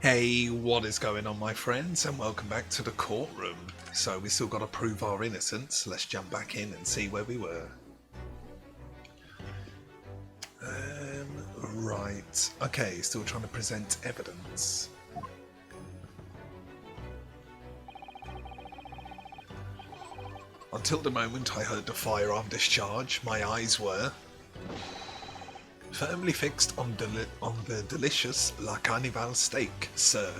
Hey, what is going on, my friends, and welcome back to the courtroom. So we still got to prove our innocence. Let's jump back in and see where we were. Right. Okay, still trying to present evidence. Until the moment I heard the firearm discharge, my eyes were firmly fixed on the delicious La Carnival steak, sir.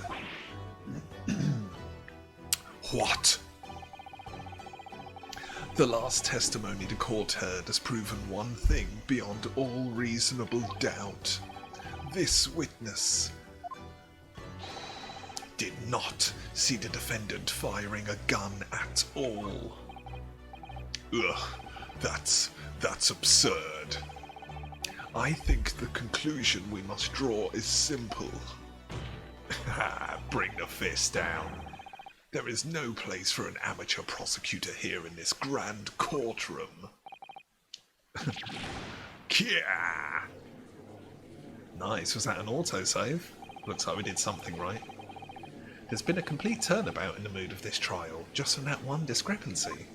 What? The last testimony the court heard has proven one thing beyond all reasonable doubt. This witness did not see the defendant firing a gun at all. Ugh, that's absurd. I think the conclusion we must draw is simple. Bring the fist down. There is no place for an amateur prosecutor here in this grand courtroom. Kia! Nice, was that an autosave? Looks like we did something right. There's been a complete turnabout in the mood of this trial, just from that one discrepancy.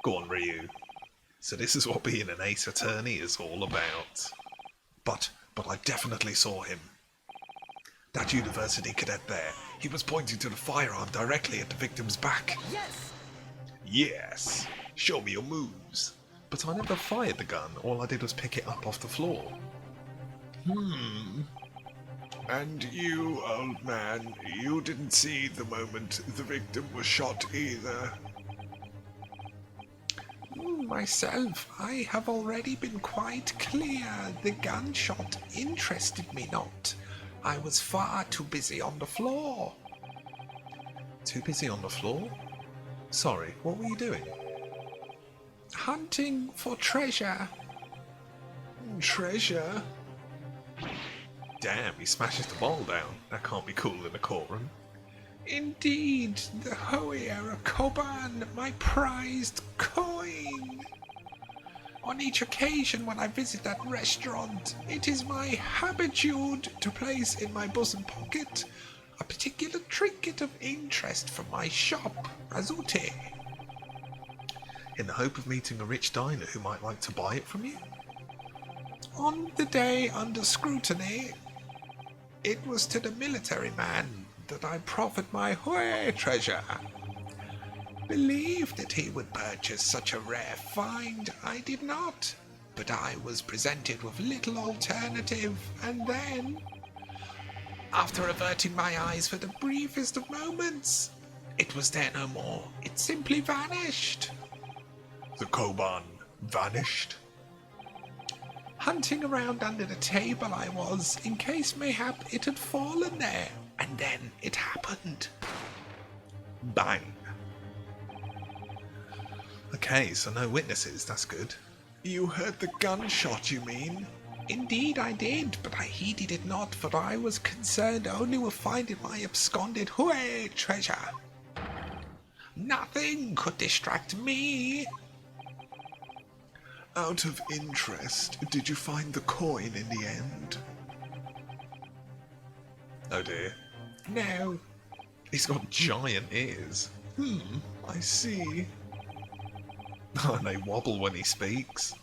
Go on, Ryu. So this is what being an ace attorney is all about. But I definitely saw him. That university cadet there, he was pointing to the firearm directly at the victim's back. Yes! Yes! Show me your moves. But I never fired the gun, all I did was pick it up off the floor. And you, old man, you didn't see the moment the victim was shot either. Myself, I have already been quite clear. The gunshot interested me not. I was far too busy on the floor. Too busy on the floor? Sorry, what were you doing? Hunting for treasure. Treasure? Damn, he smashes the ball down. That can't be cool in a courtroom. Indeed, the Hoya Koban, my prized coin. On each occasion when I visit that restaurant, it is my habitude to place in my bosom pocket a particular trinket of interest from my shop, Azute. In the hope of meeting a rich diner who might like to buy it from you? On the day under scrutiny, it was to the military man that I proffered my Hue treasure. Believed that he would purchase such a rare find, I did not, but I was presented with little alternative, and then, after averting my eyes for the briefest of moments, it was there no more. It simply vanished. The Koban vanished? Hunting around under the table I was, in case mayhap it had fallen there, and then it happened. Bang. Okay, so no witnesses, that's good. You heard the gunshot, you mean? Indeed I did, but I heeded it not, for I was concerned only with finding my absconded Hue treasure. Nothing could distract me. Out of interest, did you find the coin in the end? Oh dear. No. He's got giant ears. I see. And they wobble when he speaks.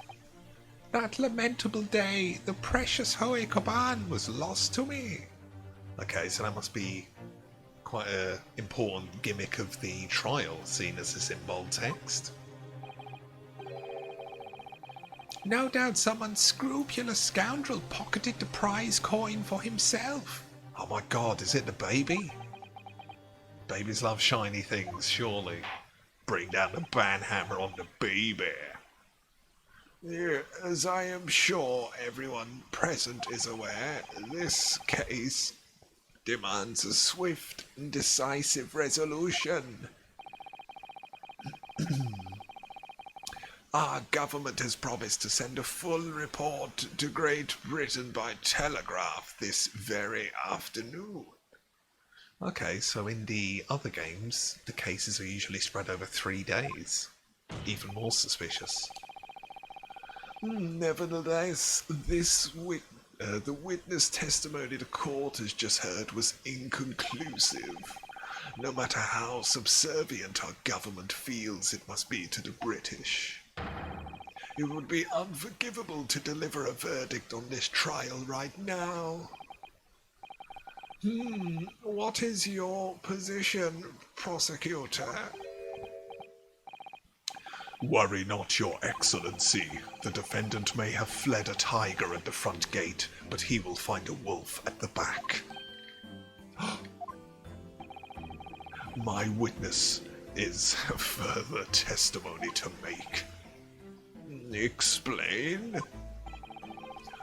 That lamentable day, the precious Hoe Koban was lost to me. Okay, so that must be quite an important gimmick of the trial, seen as this in bold text. No doubt some unscrupulous scoundrel pocketed the prize coin for himself. Oh my god, is it the baby? Babies love shiny things, surely. Bring down the banhammer on the baby. As I am sure everyone present is aware, this case demands a swift and decisive resolution. Our government has promised to send a full report to Great Britain by telegraph this very afternoon. Okay, so in the other games, the cases are usually spread over 3 days. Even more suspicious. Nevertheless, this The witness testimony the court has just heard was inconclusive. No matter how subservient our government feels it must be to the British. It would be unforgivable to deliver a verdict on this trial right now. What is your position, prosecutor? Worry not, Your Excellency. The defendant may have fled a tiger at the front gate, but he will find a wolf at the back. My witness is further testimony to make. Explain?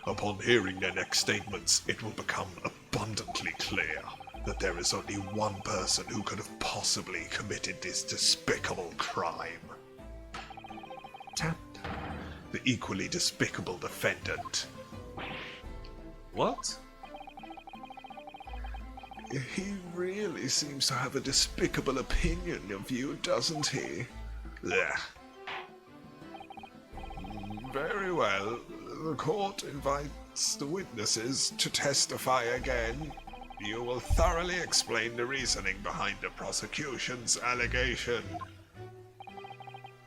Upon hearing their next statements, it will become abundantly clear that there is only one person who could have possibly committed this despicable crime. Tap. The equally despicable defendant. What? He really seems to have a despicable opinion of you, doesn't he? Ugh. Very well. The court invites the witnesses to testify again. You will thoroughly explain the reasoning behind the prosecution's allegation.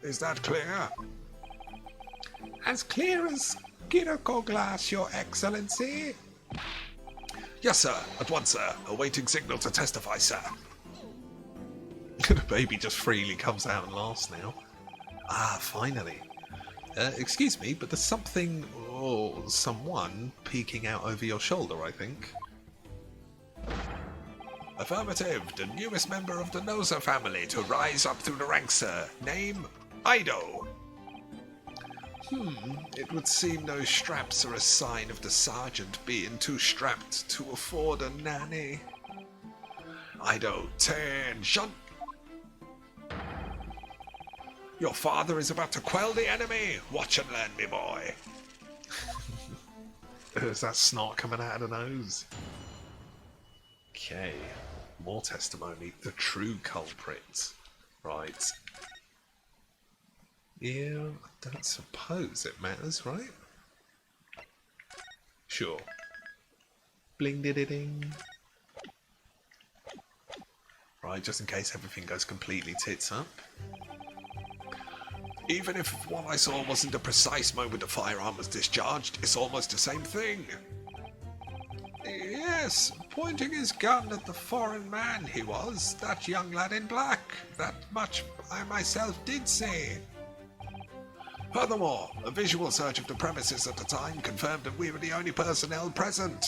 Is that clear? As clear as Kiriko glass, Your Excellency. Yes, sir. At once, sir. Awaiting signal to testify, sir. The baby just freely comes out and laughs now. Ah, finally. Excuse me, but there's something or someone peeking out over your shoulder, I think. Affirmative. The newest member of the Noza family to rise up through the ranks, sir. Name, Ido. It would seem those straps are a sign of the sergeant being too strapped to afford a nanny. Ido, attention! Your father is about to quell the enemy. Watch and learn, me boy. Is that snot coming out of the nose? Okay, more testimony. The true culprit. Right. Yeah, I don't suppose it matters, right? Sure. Bling did it ding. Right, just in case everything goes completely tits up. Even if what I saw wasn't the precise moment the firearm was discharged, it's almost the same thing. Yes, pointing his gun at the foreign man he was, that young lad in black. That much I myself did see. Furthermore, a visual search of the premises at the time confirmed that we were the only personnel present.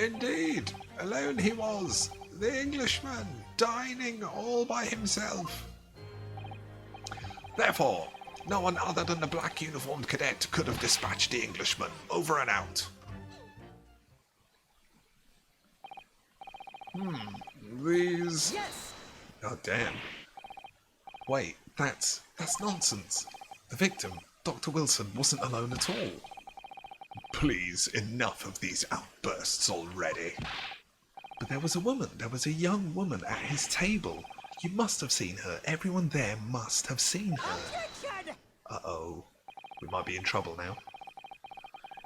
Indeed, alone he was, the Englishman, dining all by himself. Therefore, no one other than the black uniformed cadet could have dispatched the Englishman. Over and out. These... Yes! Oh, damn. Wait, that's nonsense. The victim, Dr. Wilson, wasn't alone at all. Please, enough of these outbursts already. But there was a woman, there was a young woman at his table. You must have seen her. Everyone there must have seen her. Uh-oh. We might be in trouble now.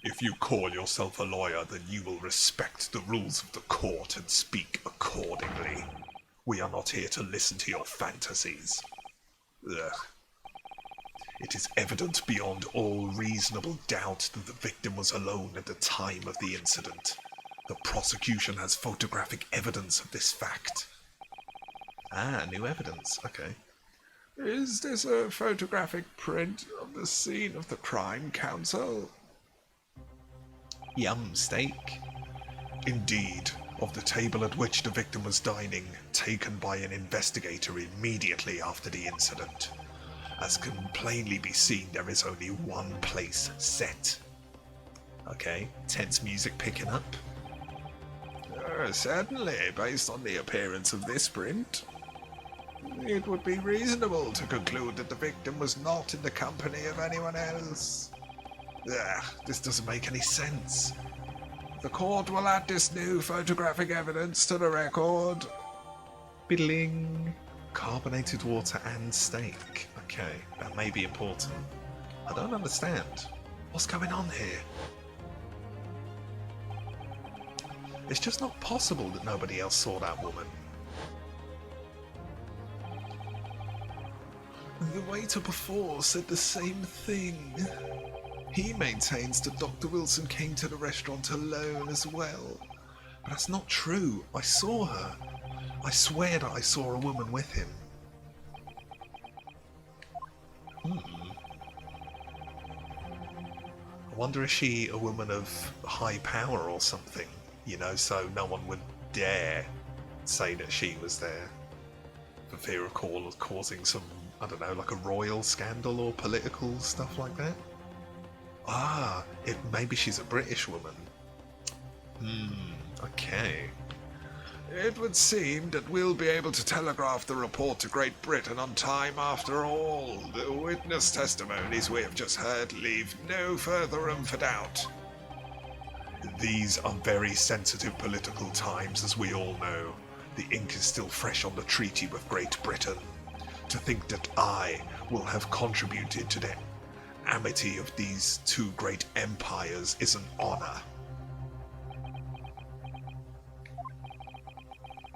If you call yourself a lawyer, then you will respect the rules of the court and speak accordingly. We are not here to listen to your fantasies. Ugh. It is evident beyond all reasonable doubt that the victim was alone at the time of the incident. The prosecution has photographic evidence of this fact. Ah, new evidence. Okay. Is this a photographic print of the scene of the crime, counsel? Yum, steak. Indeed, of the table at which the victim was dining, taken by an investigator immediately after the incident. As can plainly be seen, there is only one place set. Okay, tense music picking up. Certainly, based on the appearance of this print. It would be reasonable to conclude that the victim was not in the company of anyone else. Ugh, this doesn't make any sense. The court will add this new photographic evidence to the record. Biddling. Carbonated water and steak. Okay, that may be important. I don't understand. What's going on here? It's just not possible that nobody else saw that woman. The waiter before said the same thing. He maintains that Dr. Wilson came to the restaurant alone as well. But that's not true. I saw her. I swear that I saw a woman with him. I wonder, is she a woman of high power or something? You know, so no one would dare say that she was there for fear of causing some, I don't know, like a royal scandal or political stuff like that? Ah, maybe she's a British woman. Okay. It would seem that we'll be able to telegraph the report to Great Britain on time after all. The witness testimonies we have just heard leave no further room for doubt. These are very sensitive political times, as we all know. The ink is still fresh on the treaty with Great Britain. To think that I will have contributed to the amity of these two great empires is an honour.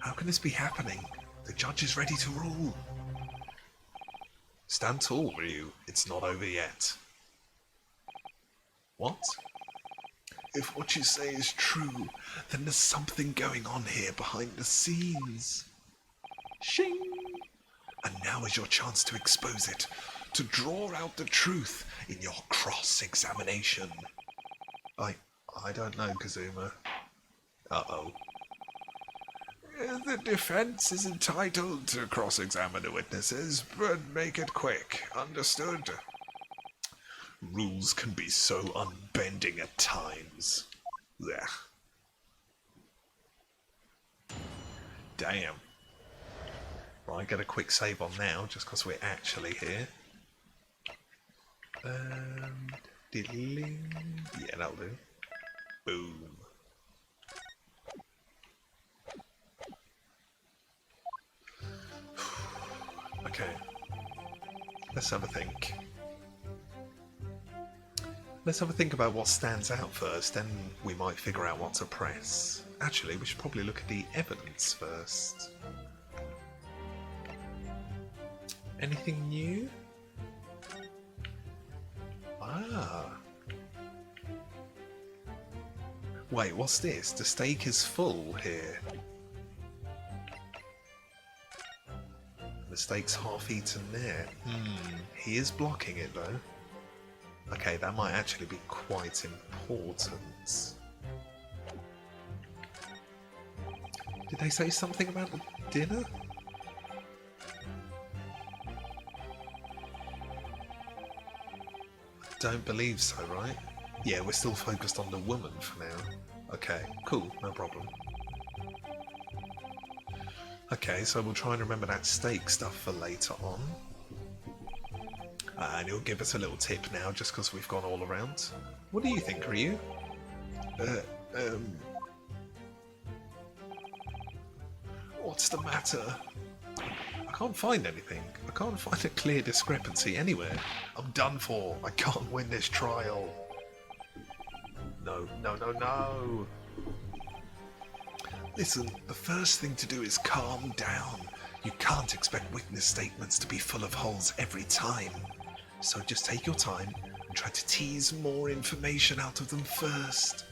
How can this be happening? The judge is ready to rule. Stand tall, Ryu. It's not over yet. What? If what you say is true, then there's something going on here behind the scenes. Shing! And now is your chance to expose it, to draw out the truth in your cross-examination. I don't know, Kazuma. Uh-oh. The defense is entitled to cross-examine the witnesses, but make it quick. Understood? Rules can be so unbending at times. Blech. Damn. Right, get a quick save on now, just because we're actually here. Diddling. Yeah, that'll do. Boom. Okay. Let's have a think. Let's have a think about what stands out first, then we might figure out what to press. Actually, we should probably look at the evidence first. Anything new? Ah. Wait, what's this? The steak is full here. The steak's half eaten there. He is blocking it though. Okay, that might actually be quite important. Did they say something about the dinner? Don't believe so, right? Yeah, we're still focused on the woman for now. Okay, cool, no problem. Okay, so we'll try and remember that steak stuff for later on. And he'll give us a little tip now, just because we've gone all around. What do you think, Ryu? What's the matter? I can't find anything. I can't find a clear discrepancy anywhere. I'm done for. I can't win this trial. No, no, no, no. Listen, the first thing to do is calm down. You can't expect witness statements to be full of holes every time. So just take your time and try to tease more information out of them first.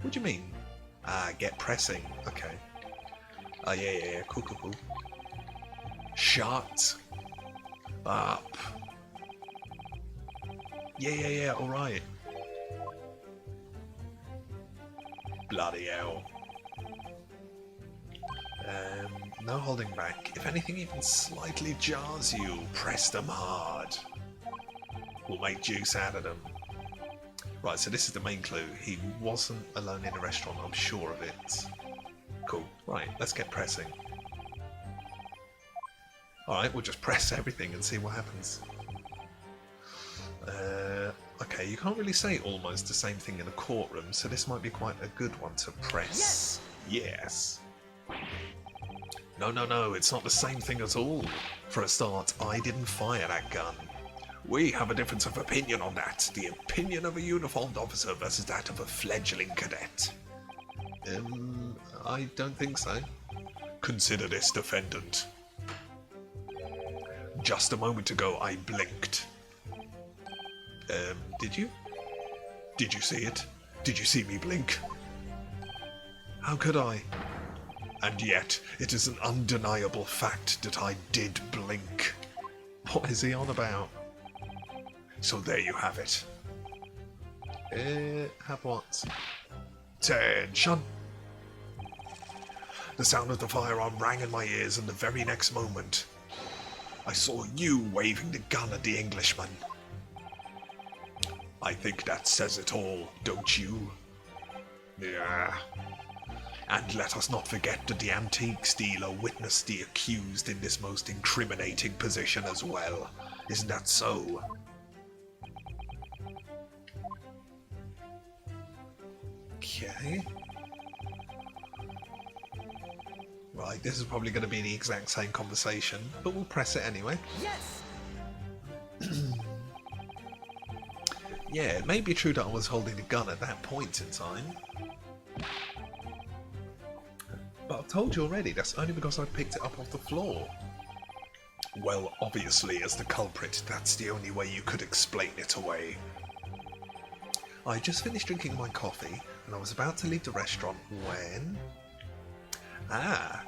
What do you mean? Ah, get pressing. Okay. Oh, yeah. Cool. Shut up. Yeah, alright. Bloody hell. No holding back. If anything even slightly jars you, press them hard. We'll make juice out of them. Right, so this is the main clue. He wasn't alone in a restaurant, I'm sure of it. Cool. Right, let's get pressing. Alright, we'll just press everything and see what happens. Okay, you can't really say almost the same thing in a courtroom, so this might be quite a good one to press. Yes. No, it's not the same thing at all. For a start, I didn't fire that gun. We have a difference of opinion on that. The opinion of a uniformed officer versus that of a fledgling cadet. I don't think so. Consider this, defendant. Just a moment ago I blinked. Did you? Did you see it? Did you see me blink? How could I? And yet, it is an undeniable fact that I did blink. What is he on about? So there you have it. Have what? Attention! The sound of the firearm rang in my ears, and the very next moment, I saw you waving the gun at the Englishman. I think that says it all, don't you? Yeah. And let us not forget that the antiques dealer witnessed the accused in this most incriminating position as well. Isn't that so? Okay. Right, this is probably going to be the exact same conversation, but we'll press it anyway. Yes! Yeah, it may be true that I was holding the gun at that point in time. But I've told you already, that's only because I picked it up off the floor. Well, obviously, as the culprit, that's the only way you could explain it away. I just finished drinking my coffee, and I was about to leave the restaurant when... Ah,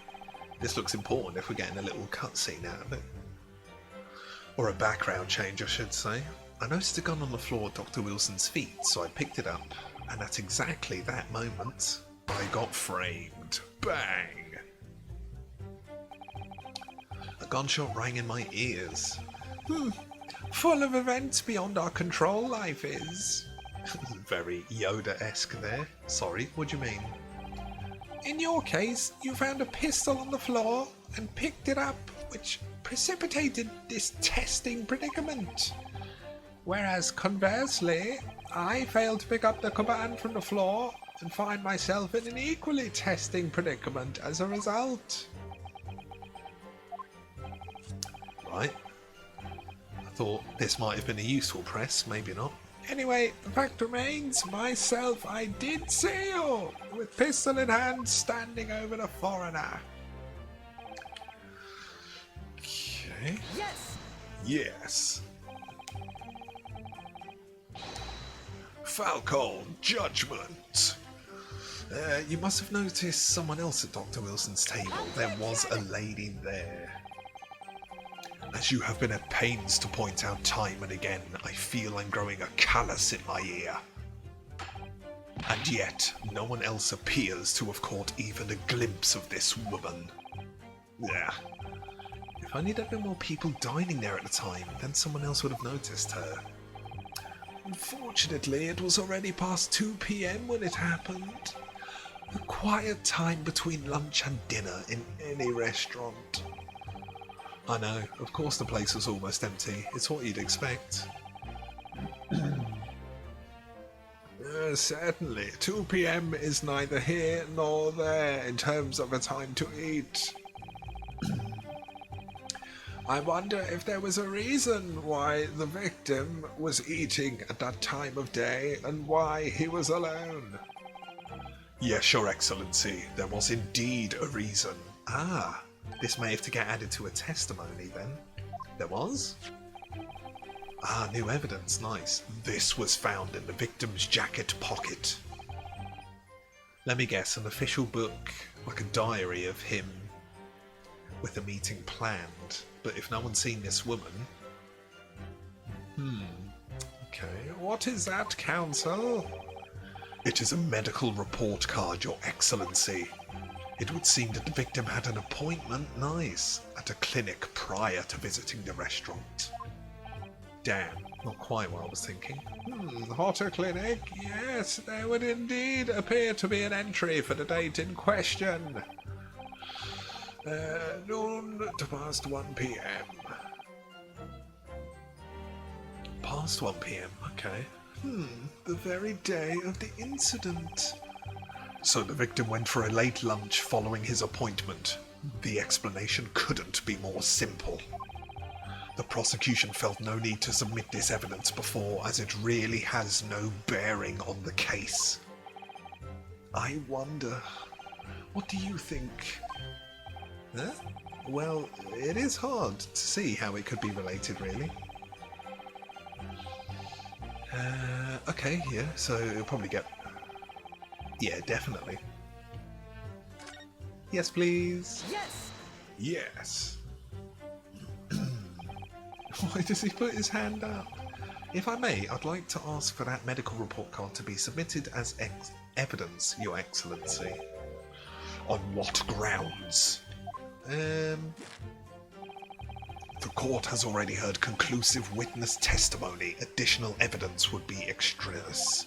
this looks important if we're getting a little cutscene out of it. Or a background change, I should say. I noticed a gun on the floor at Dr. Wilson's feet, so I picked it up, and at exactly that moment, I got framed. Bang! A gunshot rang in my ears. Full of events beyond our control, life is. Very Yoda-esque there. Sorry, what do you mean? In your case, you found a pistol on the floor and picked it up, which precipitated this testing predicament. Whereas conversely, I failed to pick up the Koban from the floor and find myself in an equally testing predicament as a result. Right. I thought this might have been a useful press, maybe not. Anyway, the fact remains, myself, I did see you, with pistol in hand, standing over the foreigner. Okay. Yes! Yes. Falcon, judgment. You must have noticed someone else at Dr. Wilson's table. There was a lady there. As you have been at pains to point out time and again, I feel I'm growing a callus in my ear. And yet, no one else appears to have caught even a glimpse of this woman. Yeah. If only there'd been more people dining there at the time, then someone else would have noticed her. Unfortunately, it was already past 2 p.m. when it happened. A quiet time between lunch and dinner in any restaurant. I know, of course the place was almost empty. It's what you'd expect. Certainly, 2 p.m. is neither here nor there in terms of a time to eat. I wonder if there was a reason why the victim was eating at that time of day and why he was alone. Yes, Your Excellency, there was indeed a reason. Ah, this may have to get added to a testimony then. There was? Ah, new evidence, nice. This was found in the victim's jacket pocket. Let me guess, an official book, like a diary of him with the meeting planned. But if no one's seen this woman... Okay, what is that, Counsel? It is a medical report card, Your Excellency. It would seem that the victim had an appointment, nice, at a clinic prior to visiting the restaurant. Damn, not quite what I was thinking. Hotter clinic? Yes, there would indeed appear to be an entry for the date in question. Noon to past 1 p.m. Past 1 p.m, okay. The very day of the incident. So the victim went for a late lunch following his appointment. The explanation couldn't be more simple. The prosecution felt no need to submit this evidence before, as it really has no bearing on the case. I wonder, what do you think? Huh? Well, it is hard to see how it could be related, really. Okay, yeah, so it'll probably get... Yeah, definitely. Yes, please. Yes! Yes. Why does he put his hand up? If I may, I'd like to ask for that medical report card to be submitted as evidence, Your Excellency. On what grounds? The court has already heard conclusive witness testimony. Additional evidence would be extraneous.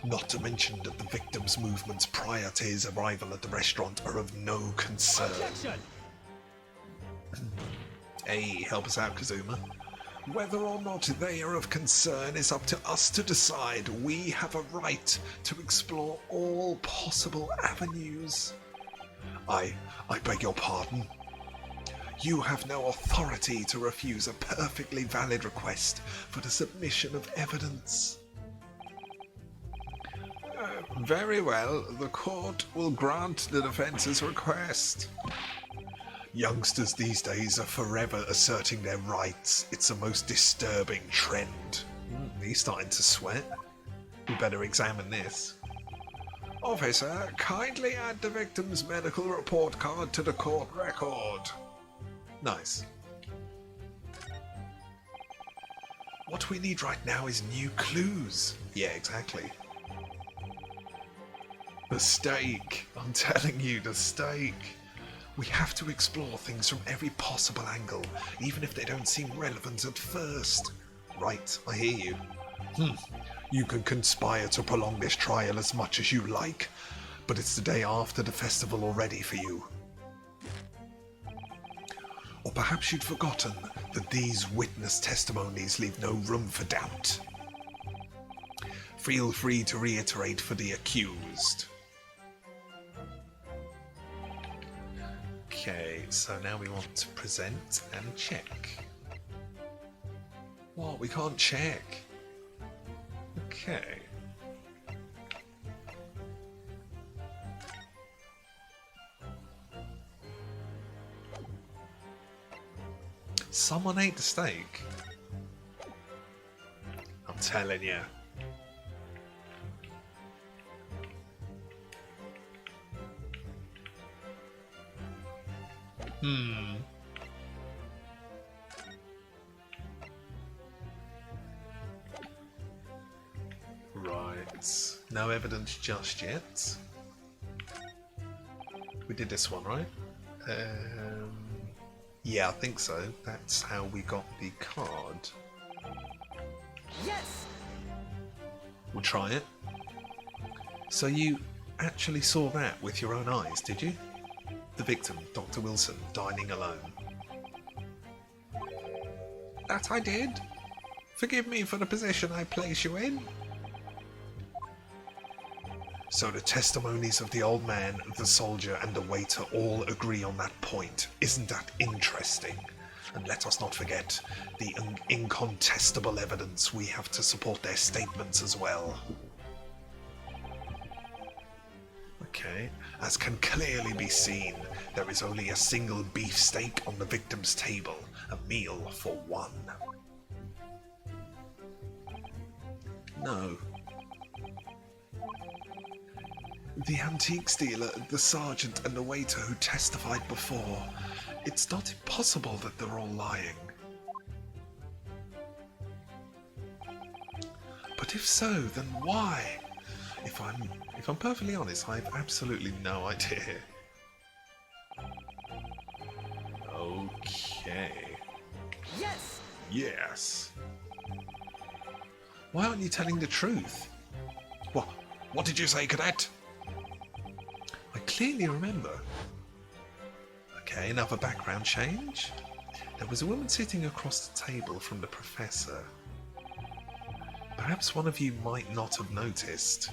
Not to mention that the victim's movements prior to his arrival at the restaurant are of no concern. Objection! Hey, help us out, Kazuma. Whether or not they are of concern is up to us to decide. We have a right to explore all possible avenues. I beg your pardon. You have no authority to refuse a perfectly valid request for the submission of evidence. Very well, the court will grant the defence's request. Youngsters these days are forever asserting their rights. It's a most disturbing trend. He's starting to sweat. We better examine this. Officer, kindly add the victim's medical report card to the court record. Nice. What we need right now is new clues. Yeah, exactly. The stake. I'm telling you, the stake. We have to explore things from every possible angle, even if they don't seem relevant at first. Right, I hear you. You can conspire to prolong this trial as much as you like, but it's the day after the festival already for you. Or perhaps you'd forgotten that these witness testimonies leave no room for doubt. Feel free to reiterate for the accused. Okay, so now we want to present and check. What? We can't check. Okay. Someone ate the steak. I'm telling you. Right. No evidence just yet. We did this one, right? Yeah, I think so. That's how we got the card. Yes! We'll try it. So you actually saw that with your own eyes, did you? The victim, Dr. Wilson, dining alone. That I did. Forgive me for the position I place you in. So the testimonies of the old man, the soldier, and the waiter all agree on that point. Isn't that interesting? And let us not forget the incontestable evidence we have to support their statements as well. Okay, as can clearly be seen, there is only a single beefsteak on the victim's table, a meal for one. No. The antiques dealer, the sergeant, and the waiter who testified before. It's not impossible that they're all lying. But if so, then why? If I'm perfectly honest, I have absolutely no idea. Okay. Yes! Yes. Why aren't you telling the truth? What did you say, cadet? I clearly remember. Okay, another background change. There was a woman sitting across the table from the professor. Perhaps one of you might not have noticed.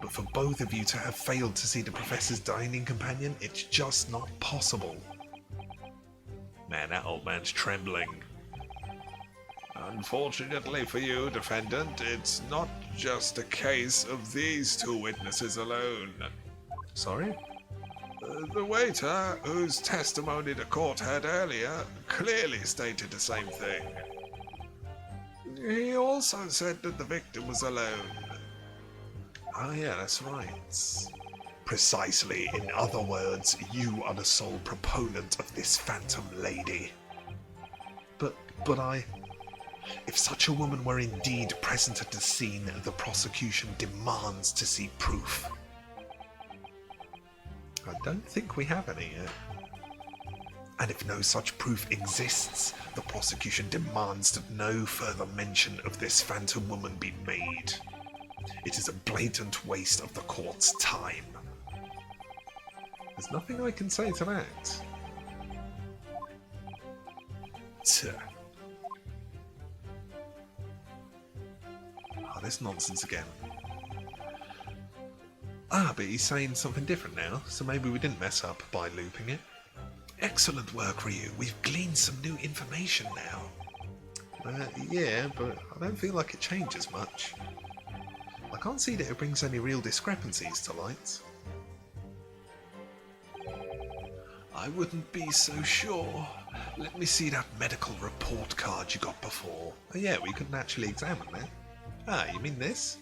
But for both of you to have failed to see the professor's dining companion, it's just not possible. Man, that old man's trembling. Unfortunately for you, defendant, it's not just a case of these two witnesses alone. Sorry? The waiter, whose testimony the court heard earlier, clearly stated the same thing. He also said that the victim was alone. Oh yeah, that's right. Precisely. In other words, you are the sole proponent of this phantom lady. But I... If such a woman were indeed present at the scene, the prosecution demands to see proof. I don't think we have any yet. And if no such proof exists, the prosecution demands that no further mention of this phantom woman be made. It is a blatant waste of the court's time. There's nothing I can say to that. Tuh. Oh, this nonsense again. Ah, but he's saying something different now, so maybe we didn't mess up by looping it. Excellent work, Ryu. We've gleaned some new information now. Yeah, but I don't feel like it changes much. I can't see that it brings any real discrepancies to light. I wouldn't be so sure. Let me see that medical report card you got before. Oh yeah, we couldn't actually examine it. Ah, you mean this?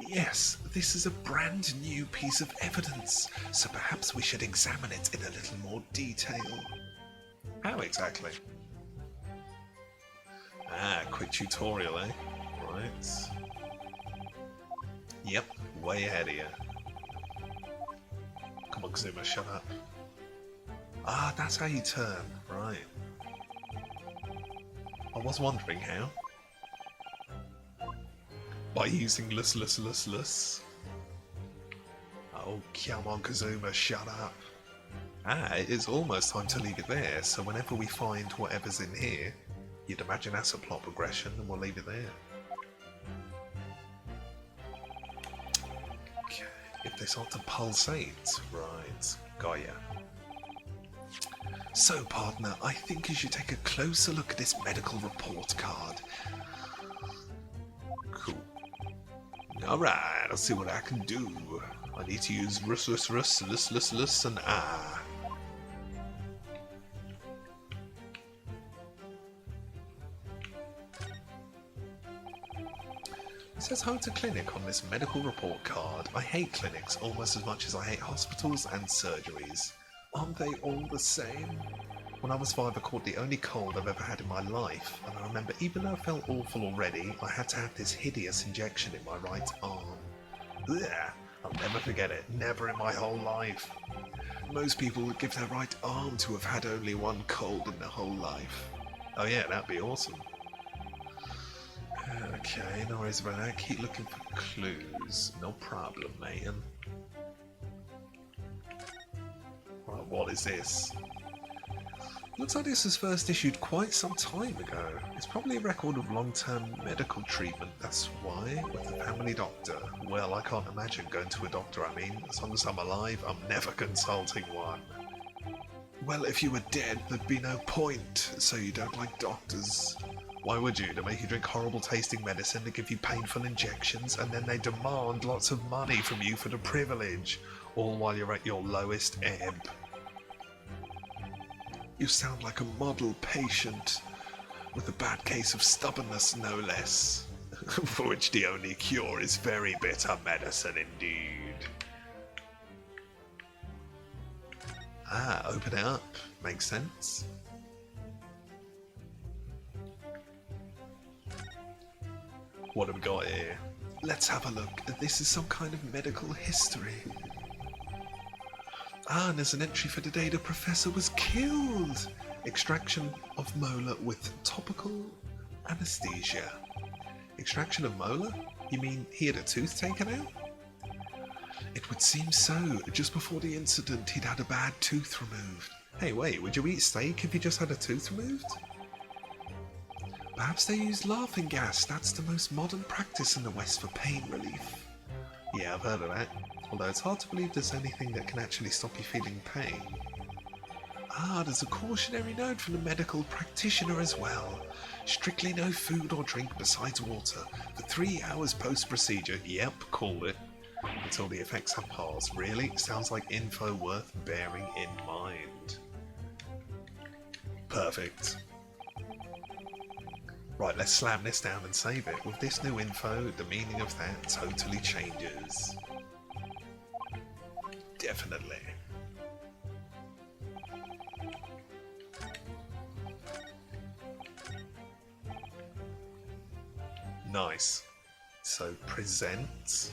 Yes, this is a brand new piece of evidence, so perhaps we should examine it in a little more detail. How exactly? Ah, quick tutorial, eh? Right. Yep, way ahead of you. Come on, Kazuma, shut up. Ah, that's how you turn, right. I was wondering how. By using lus. Oh, come on, Kazuma, shut up. Ah, it is almost time to leave it there, so whenever we find whatever's in here, you'd imagine that's a plot progression, and we'll leave it there. Okay, if they start to pulsate, right, got ya. So, partner, I think you should take a closer look at this medical report card. Cool. Alright, I'll see what I can do. I need to use rus, and ah. It says home to clinic on this medical report card. I hate clinics almost as much as I hate hospitals and surgeries. Aren't they all the same? When I was 5, I caught the only cold I've ever had in my life, and I remember even though I felt awful already, I had to have this hideous injection in my right arm. Blech, I'll never forget it, never in my whole life. Most people would give their right arm to have had only one cold in their whole life. Oh yeah, that'd be awesome. Okay, no worries about that. Keep looking for clues. No problem, man. Right, what is this? Looks like this was first issued quite some time ago. It's probably a record of long-term medical treatment, that's why, with a family doctor. Well, I can't imagine going to a doctor, I mean. As long as I'm alive, I'm never consulting one. Well, if you were dead, there'd be no point, so you don't like doctors. Why would you? To make you drink horrible tasting medicine, to give you painful injections, and then they demand lots of money from you for the privilege, all while you're at your lowest ebb. You sound like a model patient, with a bad case of stubbornness, no less, for which the only cure is very bitter medicine indeed. Ah, open it up. Makes sense. What have we got here? Let's have a look. This is some kind of medical history. Ah, and there's an entry for the day the professor was killed. Extraction of molar with topical anesthesia. Extraction of molar? You mean he had a tooth taken out? It would seem so. Just before the incident, he'd had a bad tooth removed. Hey, wait, would you eat steak if you just had a tooth removed? Perhaps they use laughing gas. That's the most modern practice in the West for pain relief. Yeah, I've heard of that. Although it's hard to believe there's anything that can actually stop you feeling pain. Ah, there's a cautionary note from the medical practitioner as well. Strictly no food or drink besides water for 3 hours post-procedure. Yep, called it. Until the effects have passed. Really? Sounds like info worth bearing in mind. Perfect. Right, let's slam this down and save it. With this new info, the meaning of that totally changes. Definitely. Nice. So, present.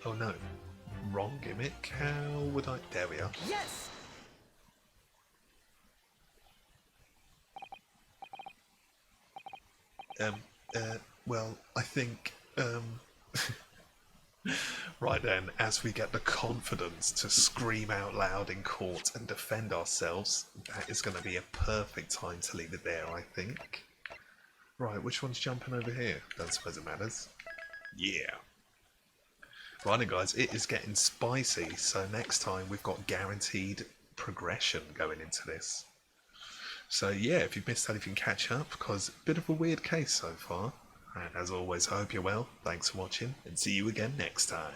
Oh no. Wrong gimmick. How would I... There we are. Yes! Well, I think, right then, as we get the confidence to scream out loud in court and defend ourselves, that is going to be a perfect time to leave it there, I think. Right, which one's jumping over here? Don't suppose it matters. Yeah. Right then, guys, it is getting spicy, so next time we've got guaranteed progression going into this. So yeah, if you've missed that, if you can catch up, because a bit of a weird case so far. And as always, I hope you're well. Thanks for watching, and see you again next time.